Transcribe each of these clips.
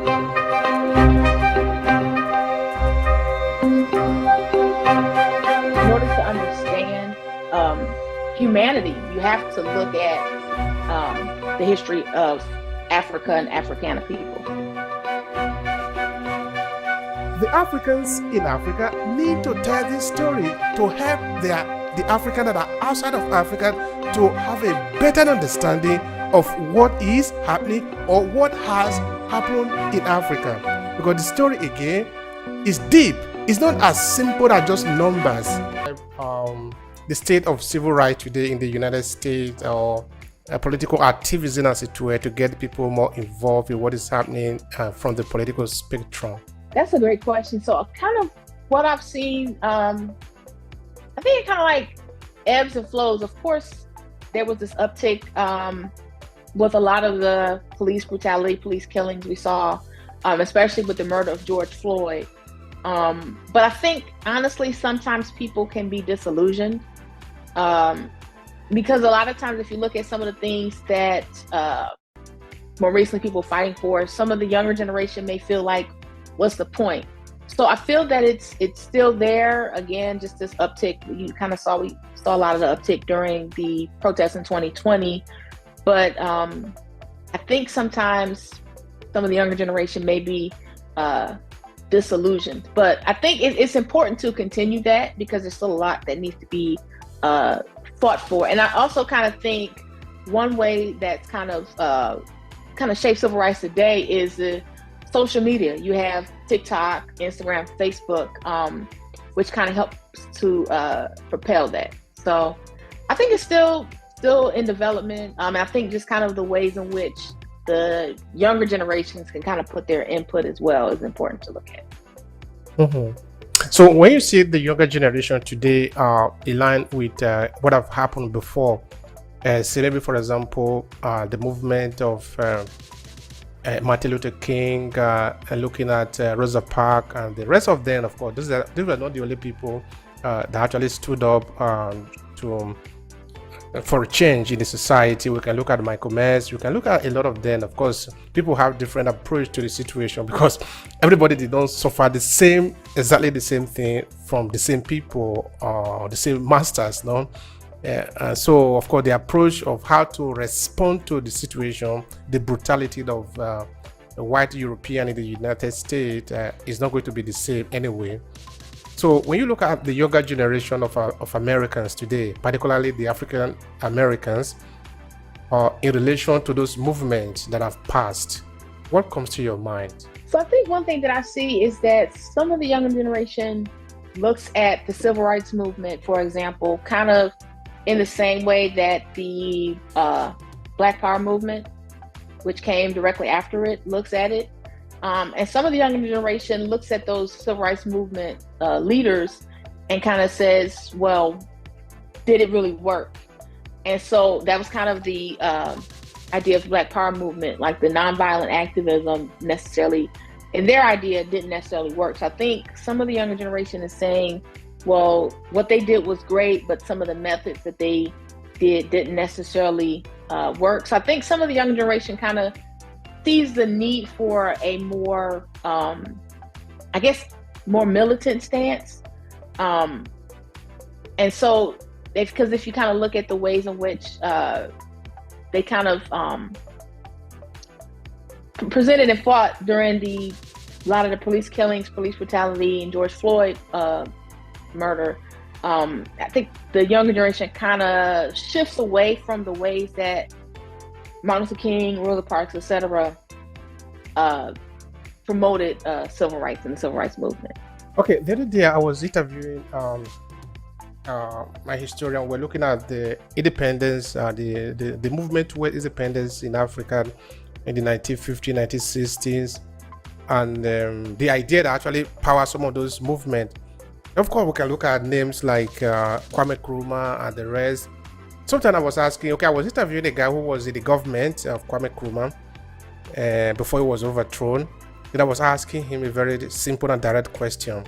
In order to understand humanity, you have to look at the history of Africa and Africana people. The Africans in Africa need to tell this story to help the Africans that are outside of Africa to have a better understanding of what is happening or what has happened in Africa. Because the story again is deep. It's not as simple as just numbers. The state of civil rights today in the United States, or political activism as it were, to get people more involved in what is happening from the political spectrum. That's a great question. So kind of what I've seen, I think it kind of like ebbs and flows. Of course, there was this uptick with a lot of the police brutality, police killings we saw, especially with the murder of George Floyd. But I think, honestly, sometimes people can be disillusioned because a lot of times if you look at some of the things that more recently people fighting for, some of the younger generation may feel like, what's the point? So I feel that it's still there. Again, just this uptick. You kind of saw, we saw a lot of the uptick during the protests in 2020. But I think sometimes some of the younger generation may be disillusioned. But I think it's important to continue that because there's still a lot that needs to be fought for. And I also kind of think one way that's kind of shaped civil rights today is the social media. You have TikTok, Instagram, Facebook, which kind of helps to propel that. So I think it's still in development. I think just kind of the ways in which the younger generations can kind of put their input as well is important to look at. Mm-hmm. So when you see the younger generation today aligned with what have happened before, say maybe for example the movement of Martin Luther King, looking at Rosa Parks and the rest of them, of course, these were not the only people that actually stood up for a change in the society. We can look at Michael Myers, we can look at a lot of them. Of course, people have different approach to the situation because everybody did not suffer exactly the same thing from the same people or the same masters, no? So of course the approach of how to respond to the situation, the brutality of a white European in the United States is not going to be the same anyway. So when you look at the younger generation of Americans today, particularly the African Americans, in relation to those movements that have passed, what comes to your mind? So I think one thing that I see is that some of the younger generation looks at the civil rights movement, for example, kind of in the same way that the Black Power movement, which came directly after it, looks at it. And some of the younger generation looks at those civil rights movement leaders and kind of says, well, did it really work? And so that was kind of the idea of the Black Power movement, like the nonviolent activism necessarily, in their idea, didn't necessarily work. So I think some of the younger generation is saying, well, what they did was great, but some of the methods that they did didn't necessarily work. So I think some of the younger generation kind of sees the need for a more, I guess, more militant stance. And so, because if you kind of look at the ways in which they kind of presented and fought during a lot of the police killings, police brutality, and George Floyd murder, I think the younger generation kind of shifts away from the ways that Martin Luther King, Rosa Parks, etc., promoted civil rights and the civil rights movement. Okay, the other day I was interviewing my historian. We're looking at the independence, the movement toward independence in Africa in the 1950s, 1960s, and the idea that actually powered some of those movements. Of course, we can look at names like Kwame Nkrumah and the rest. Sometimes I was asking, okay, I was interviewing a guy who was in the government of Kwame Nkrumah before he was overthrown. Then I was asking him a very simple and direct question.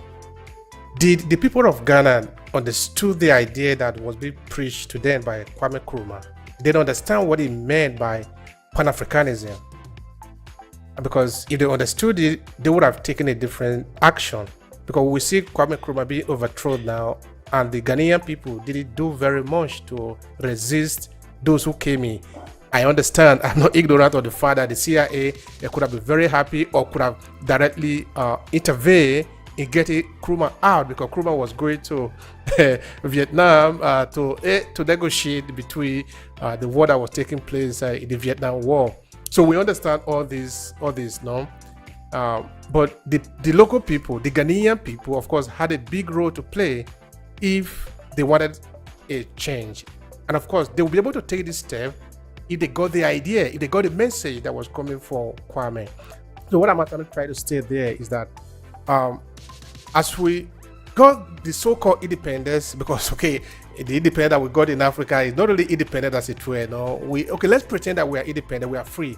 Did the people of Ghana understood the idea that was being preached to them by Kwame Nkrumah? Did they understand what he meant by Pan-Africanism? because if they understood it, they would have taken a different action. Because we see Kwame Nkrumah being overthrown now, and the Ghanaian people didn't do very much to resist those who came in. I understand. I'm not ignorant of the fact that the CIA, they could have been very happy or could have directly intervened in getting Nkrumah out, because Nkrumah was going to Vietnam to negotiate between the war that was taking place in the Vietnam War. So we understand all this, no? But the local people, the Ghanaian people, of course, had a big role to play if they wanted a change. And of course, they will be able to take this step if they got the idea, if they got the message that was coming for Kwame. So what I'm actually trying to state there is that as we got the so-called independence, because the independence that we got in Africa is not really independent as it were. No, let's pretend that we are independent, we are free.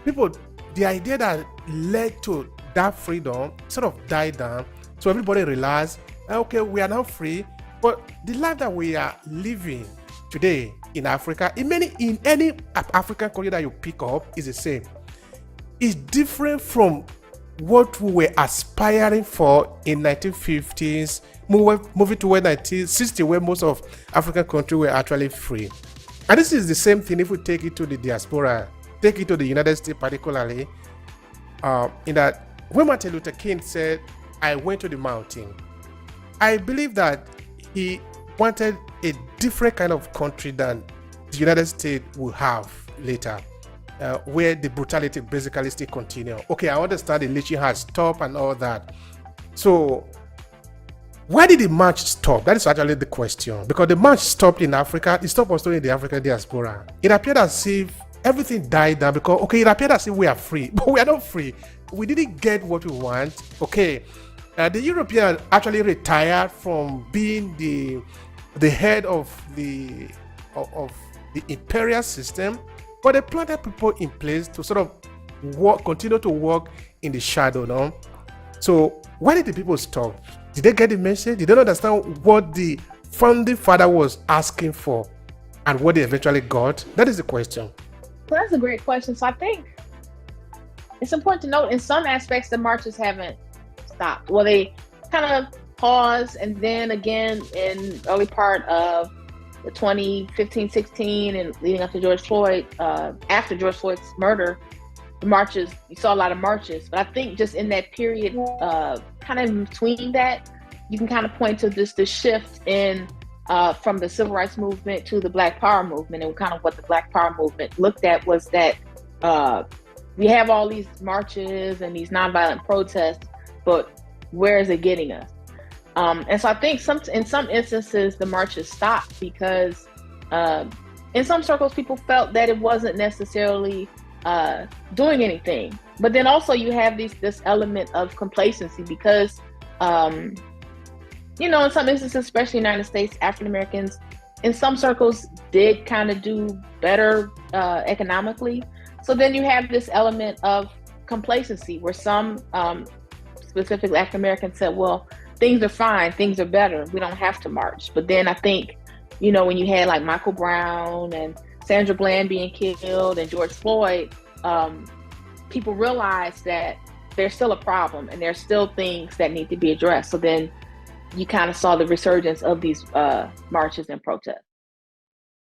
People, the idea that led to that freedom sort of died down. So everybody realized, okay, we are now free, but the life that we are living today in Africa, in any African country that you pick up, is the same. It's different from what we were aspiring for in 1950s, moving toward 1960, where most of African countries were actually free. And this is the same thing if we take it to the diaspora, take it to the United States particularly, in that when Martin Luther King said, "I went to the mountain," I believe that he wanted a different kind of country than the United States will have later, where the brutality basically still continue. Okay, I understand the lynching has stopped and all that. So why did the march stop? That is actually the question. Because the march stopped in Africa, it stopped also in the African diaspora. It appeared as if everything died down because, it appeared as if we are free, but we are not free. We didn't get what we want. The Europeans actually retired from being the head of the imperial system, but they planted people in place to sort of continue to work in the shadow. No? So why did the people stop? Did they get the message? Did they understand what the founding father was asking for and what they eventually got? That is the question. Well, that's a great question. So I think it's important to note in some aspects the marches haven't stopped. Well, they kind of paused, and then again in early part of the 2015-16 and leading up to George Floyd, after George Floyd's murder, the marches, you saw a lot of marches. But I think just in that period, kind of in between that, you can kind of point to this shift in from the civil rights movement to the Black Power movement. And kind of what the Black Power movement looked at was that we have all these marches and these nonviolent protests, but where is it getting us? And so I think in some instances, the marches stopped because in some circles, people felt that it wasn't necessarily doing anything. But then also you have this element of complacency because, in some instances, especially in the United States, African Americans in some circles did kind of do better economically. So then you have this element of complacency where some specifically African Americans said, well, things are fine, things are better, we don't have to march. But then I think, when you had like Michael Brown and Sandra Bland being killed and George Floyd, people realized that there's still a problem and there's still things that need to be addressed. So then you kind of saw the resurgence of these marches and protests.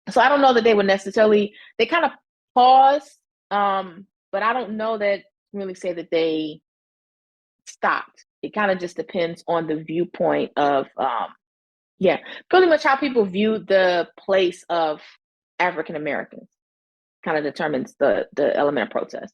So I don't know that they would necessarily, they kind of paused, but I don't know that really say that they stopped. It kind of just depends on the viewpoint of, pretty much how people view the place of African Americans kind of determines the element of protest.